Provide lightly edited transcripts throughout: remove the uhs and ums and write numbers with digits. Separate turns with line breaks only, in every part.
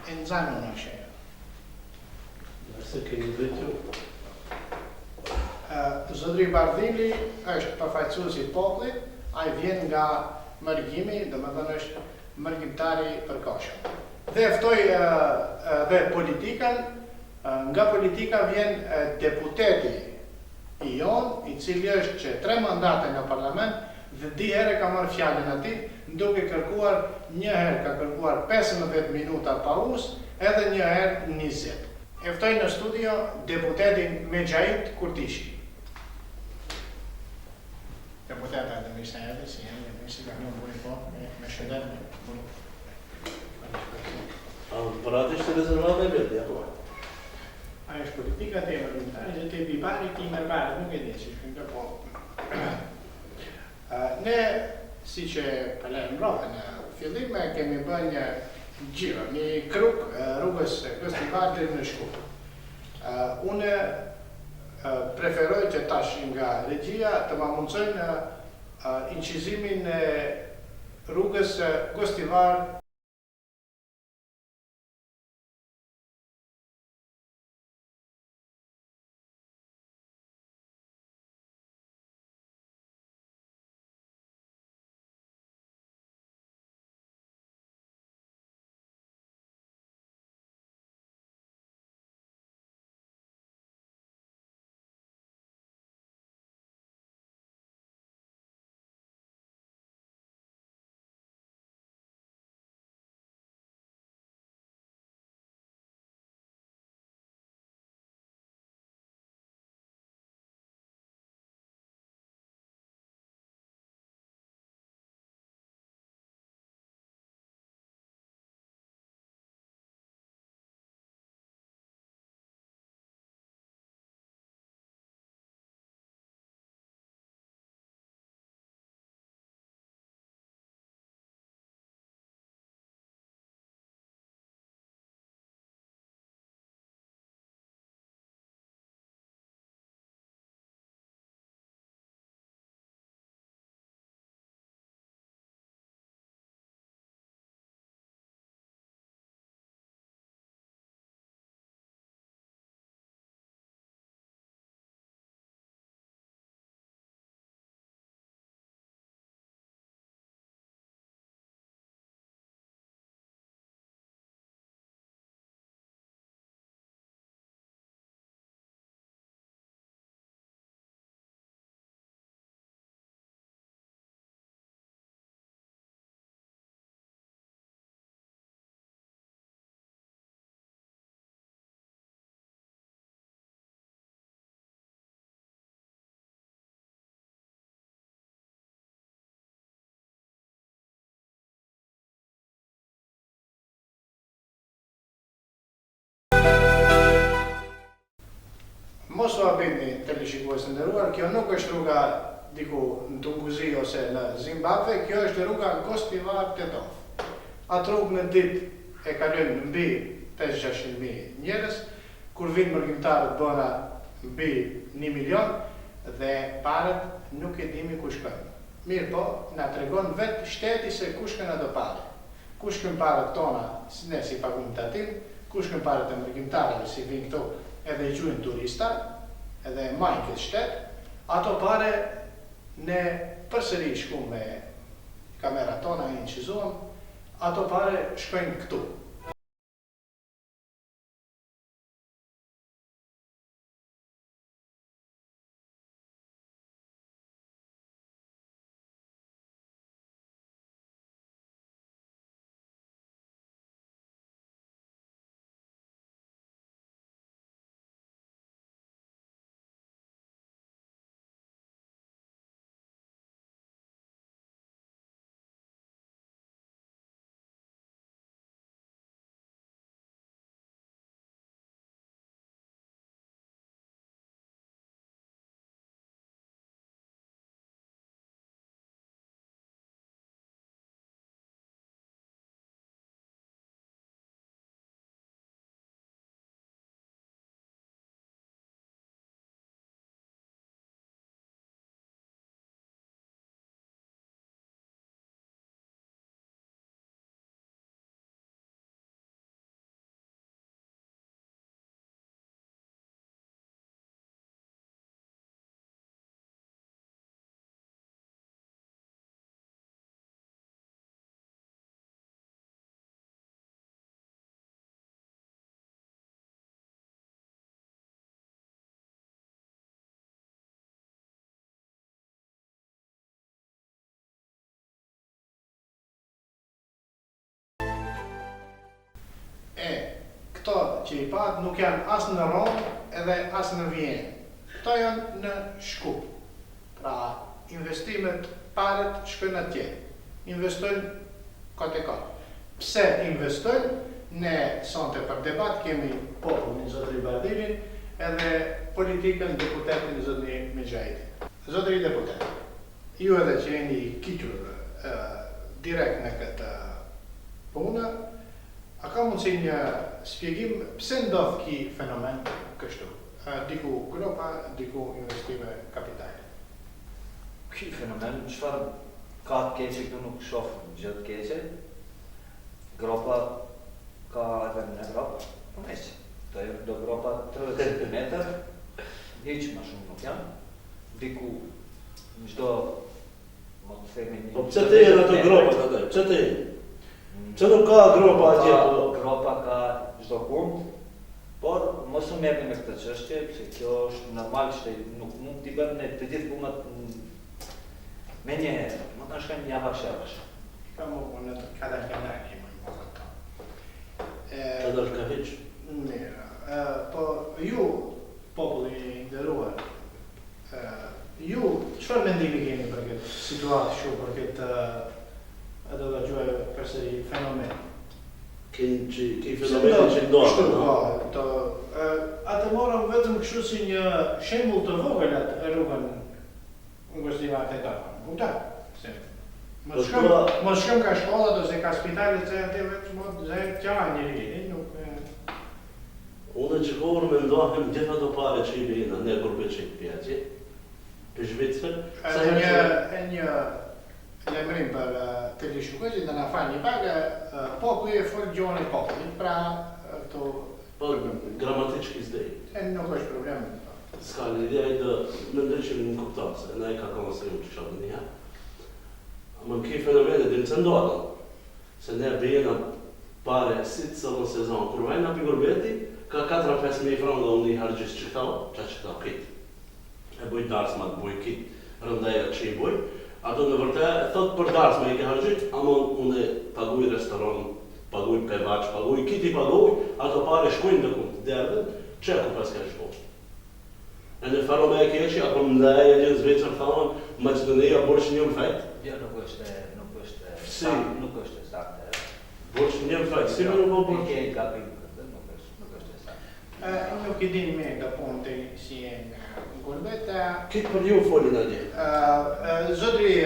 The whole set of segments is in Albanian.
e nxanë në shërë.
Nëse keni drejtu.
Zotëri Bardhili është përfaqësues i popullit, ai vjen nga mërgjimi, domethënë është mërgjimtari i përkohshëm. Dhe ftoi dhe politikën, nga politika vjen deputeti i jon, i cili është që 3 mandate nga parlament dhe 2 herë ka marrë fjalën atij, duke kërkuar një herë ka kërkuar 15 minuta pauzë, edhe një herë 20. E ftoi në studio deputetin Mexhait Kurtishi. Deputeta dhe mishë edhe, si janë një mishë ka një buri po, me shëndet me buru.
Për atë ishte rezervata e vetë, ja?
Ajo është politika të emërgjimtari dhe të bipari ti mërbarë, nuk e di që shkën të po. Ne, si që përlejmë rrove në fillim, kemi bën një gjiro, një kruk rrugës Gostivar deri në Shkup. Unë preferoj që tash nga regjia të ma mundsojnë incizimin e rrugës Gostivar mos u habini teleshikues të nderuar, kjo nuk është rruga diku në Tunguzi ose në Zimbabwe, kjo është rruga Gostivar Tetov. Atë rrugë në ditë e kalojnë mbi 5-600.000 njerëz, kur vinë mërgjimtarët bëna mbi 1 milion dhe parët nuk e dimi ku shkojnë. Mirë po, na tregon vetë shteti se ku shkojnë ato parë. Ku shkojnë parët tona, ne si pagujmë tatim, ku shkojnë parët e mërgjimtarëve si vinë këtu edhe i quajnë turista, edhe majnë këtë shtet, ato pare ne përsëri shku me kamera tona i incizuam, ato pare shkojnë këtu. këto që i pat nuk janë as në Rom edhe as në Vjenë. Këto janë në Shkup. Pra, investimet paret shkojnë atje. Investojnë kote kote. Pse investojnë? Ne sonte për debat kemi popullin zotëri Bardilin edhe politikën deputetin zotëri Mexhajtin. Zotëri deputet, ju edhe që jeni kiqur direkt në këtë punë, a ka mundësi një shpjegim pse ndodh ky fenomen kështu? Diku gropa, diku investime kapitale.
Ky fenomen, çfarë ka të keqe këtu nuk shoh gjë të keqe. Gropa ka edhe në Evropë, po mesë. Do gropa 30 cm, hiç më shumë nuk janë. Diku në çdo mund të themi një.
Po pse të jenë ato gropat atë? Pse të jenë? Pse nuk ka gropa atje?
Gropa ka çdo kund, por mos u merrni me këtë çështje, se kjo është normal që nuk mund t'i bëjmë ne të gjithë punët me një herë, më të shkojnë një avash.
Ka më punë të kada kanaki më këto.
Edhe ka hiç.
Mirë. Po ju populli i nderuar, ju çfarë mendimi keni për këtë situatë kështu, për këtë do ta quaj përsëri fenomen?
Ki fenomenin që ndodh.
Atë morëm vetëm kështu si një shembull të vogël atë rrugën Ngostiva Teta. Kupton? Mos shkëm ka shkollat ose ka spitalet se atë vetëm zë qara njëri, nuk
Unë që kohër me ndohem gjitha të pare që i bëjnë ne Gurbeqik pjaqi, për Shvicër.
E një lemrim për të lishukëzit dhe në falë një pak, populli e fort gjohën e popullit, pra këto...
Po, gramatikë izdej.
Nuk është problem.
Ska në ideja i të më ndërë që në kuptar, se ne ka kama se ju që shatë njëha. Më në këj fenomene dhe në të ndohatën, se ne bëjena pare si të sëllën sezon, kur vajna për Gurbeti, ka 4-5.000 franca unë i hargjës që këtau kitë. E bujt darsma, bujt kitë rëndaja që i bujt. Ato në vërte, thot për darsma i ke hargjit, ama unë paguj restoran, paguj pevaç, paguj kitë i paguj, ato pare shkujnë në kumë të derdhen, që e ku pas ka shkojnë. E në faro me e keqi, apo më ndaj e gjithë Zvicër thamë, Macedonia borç një më fejt.
Jo, nuk është saktë.
Borç një më fejt, si me nuk o borç?
Nuk i din me nga punti si e nga Gurbet.
Kitë për ju folin atje.
Zotri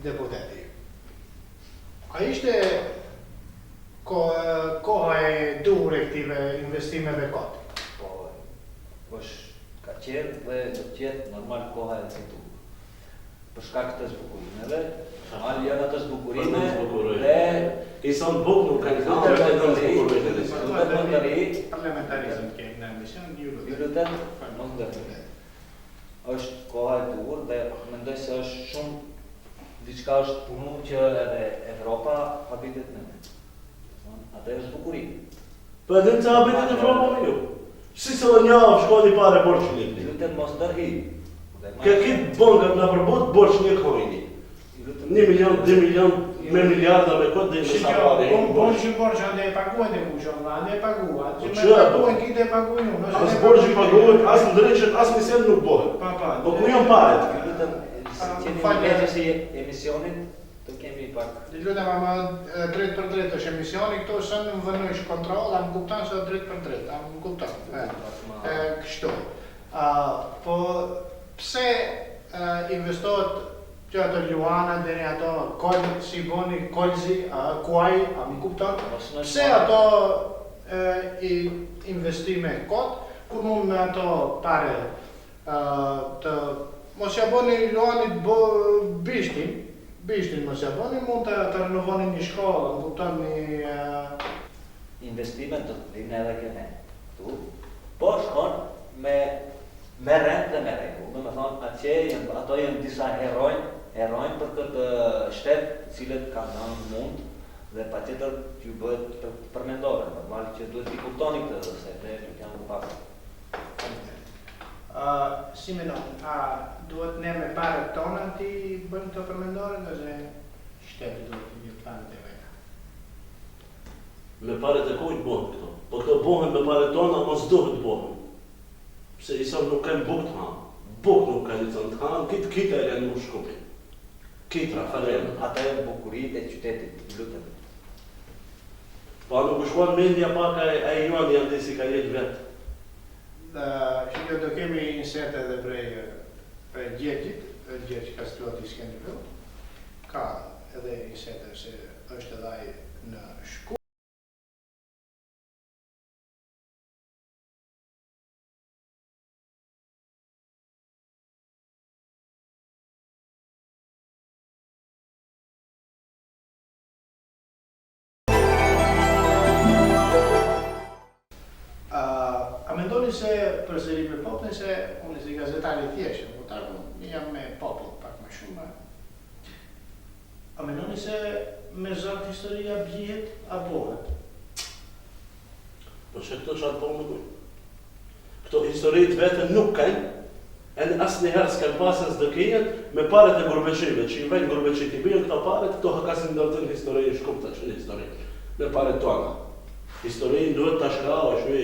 deputeti, a ishte koha e dur e këtive investimeve kote?
Po, ka qenë dhe do qetë normal koha e citu. Për shkak të zbukurimeve, normal janë ato zbukurime dhe
i son buk nuk kanë
parlamentarizëm ke në emision, ju
lutem, mos ndërtoni. Është koha e dur dhe mendoj se është shumë diçka është punu që edhe Evropa habitet në ne. Atë është zbukurim.
Po edhe në habitet Evropa me ju. Si se dhe një shkoni pare borç një.
Lutem mos ndërhi.
Ka kitë bëngët në përbot borç një kojni. 1 milion, 2 milion, me miliarda me këtë dhe në sapare.
Borçi ande e paguajnë dhe kushon, ande e paguajnë. Që me paguajnë kitë e paguajnë.
As borçi paguajnë, as në drejqet, as misen nuk bëhet. Po ku janë paret?
Falë si emisionit, të kemi pak.
Lutem ama drejt për drejt është emisioni, këto sënë më vënojsh kontrol, a më kuptan se drejt për drejt, a më kuptan. Kështu. Po pse investohet që ato Luana, dhe ato kolë, si boni, kolëzi, kuaj, a më kuptan? Pse ato investime kotë, kur mund me ato pare të mos ja boni Luanit bishtin mos ja boni, mund të renovoni një shkollë, më kuptan një...
Investime të të dhine edhe kene tu, po shkon me rent dhe me regu. Dhe me thonë, ato jenë disa herojnë për këtë shtetë cilët kanë në mund dhe pa tjetër që bëhet përmendore. Normal që duhet t'i kuptoni këtë dhe se dhe nuk janë në pasë.
Si menon, duhet ne me pare tona ti bëjmë të përmendore dhe se shtetë duhet t'i një planë të veka?
Me paret e kujt bohen këto. Po këto bohen me paret tona, mos duhet bohen. Pse i nuk kanë buk të hanë. Buk nuk kanë të hanë, kitë e kanë më shkupin. Kitë Rafael.
Ata janë bukuritë e qytetit, lutem.
Po nuk u shkuan mendja pak e juan janë dhe si ka jetë vetë.
Që jo do kemi inserte edhe prej Gjergjit, Gjergj Kastrioti Skënderbeu. Ka edhe inserte se është edhe ai në Shkup. A mendoni se përsëri me popullin se unë si gazetari thjesht, jam me popull pak më shumë. A mendoni se me zot historia blihet a bohet?
Po që këto shatë po më dujnë. Këto historit vetën nuk kanë, edhe asë njëherë s'kanë pasën s'dëkijen me paret e Gurbeqive, që i vejnë Gurbeqit i bijën këta paret, këto hakasin ndërtën historijë shkupta që një historijë, me paret tona. Historijën duhet të shkrao, është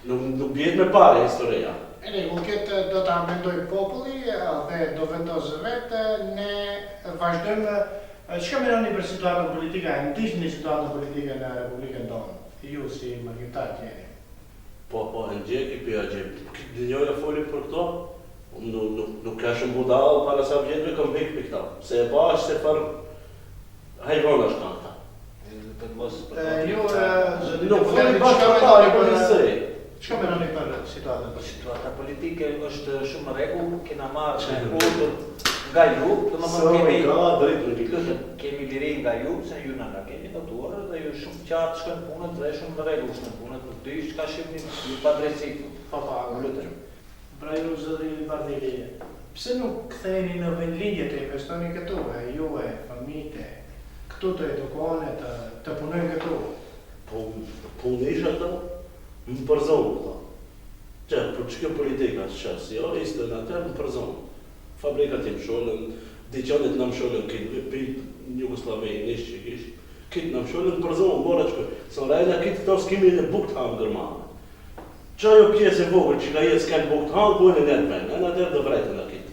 nuk bjetë me pare historija.
Këtë do të amendoj populli dhe do vendosë vetë, ne vazhdojmë. Çka mendoni për situatën politike, e ndihni situatën politike në Republikën tonë? Ju si margjimtar jeni.
Po, e ndjeki, pja gjep. Këtë njëra foli për këto, nuk ka shumë budal, para sa vjetëve kom hek për këta. Se e pa është se për hajvon është kanë ta. Nuk foli bashkëtari për njësëj.
Çka mendoni për situatën?
Situata politike është shumë rregull, kena marrë me urdhër nga ju, kemi liri nga ju, se ju na keni votuar dhe ju shumë qartë shkojnë punët dhe shumë në rregull shkojnë punët, nuk di çka shihni ju pa drejtësi. Lutem.
Pra ju zëri Bardeli, pse nuk ktheheni në vendlinje të investoni këtu, juve, familje, këtu të edukone, të punojnë këtu?
Po punisht ato? Më përzonë këta. Që, për që kjo politika që qësë, jo, ishte në atë më përzonë. Fabrikat im sholën, diqanit në më sholën këtë, për Jugoslavej, nishtë që kishë, këtë në më sholën përzonë, mora që këtë. Së rajna këtë këto s'kimi në buk të hamë gërmanë. Që ajo pjesë e vogër që ka jetë s'kanë buk të hamë, pojnë e në të venë, e në atër dhe vrejtë në këtë.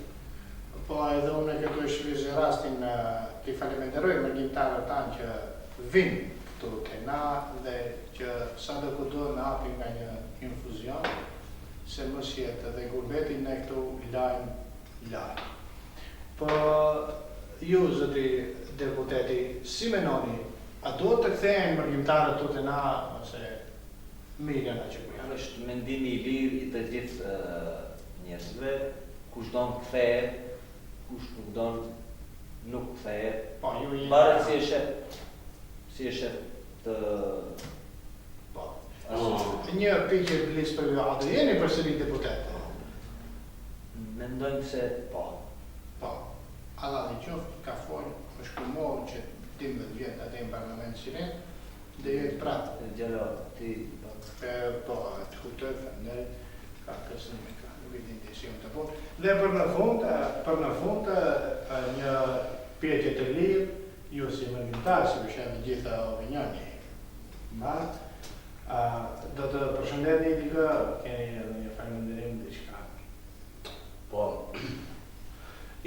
Po, edhe unë e këtu shvizë rastin të falemenderoj margjimtarët tanë që vinë këtu të na dhe që sa dhe kudo në apin nga një infuzion, se mos jetë dhe gurbetin në këtu lajnë. Po, ju, zëti deputeti, si menoni, a do të kthehen margjimtarët të të na, ose mirë në që kujnë?
Është mendimi i lirë i të gjithë njerëzve, kush don kthehet, kush nuk don nuk kthehet.
Po, ju jeni...
Barët si e shef të...
Një pikë e blisë për ju, a do jeni përsëri deputet?
Mendojmë se po.
Po. Alla dhe qoftë ka folë, është kumohë që 12 vjetë atë në parlament Siren, dhe jetë pratë.
Gjelo, ti...
Po, të kuptoj, fëndër, ka kësënime, ka nuk i dindision të punë. Dhe për në fund, një pjetje të lirë, ju si margjimtar, si vëshemi gjitha opinioni marë, do të përshëndetni dikë, keni edhe një faleminderim diçka.
Po,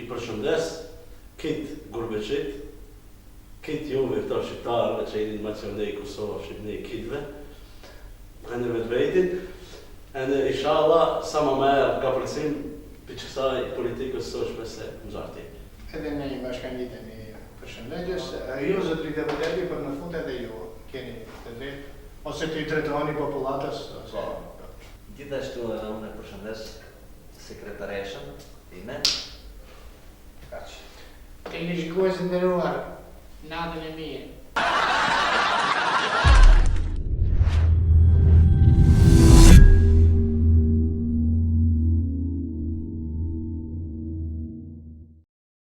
i përshëndes këtë Gurbeqit, këtë juve këta shqiptarëve që jeni në Macedonej, Kosovë, Shqipëni, kitëve, e në vetë vetin, e në inshallah sa më merë ka përcim për qësaj politikës së është se më zarti.
Edhe ne i bashkanjitemi përshëndetjes, ju zëtri deputeti për në fund edhe ju keni të drejtë, ose të i drejtoni popullatës.
Gjithashtu edhe unë e përshëndes sekretareshën time.
Kaq. Të një shikues nderuar, natën e mirë.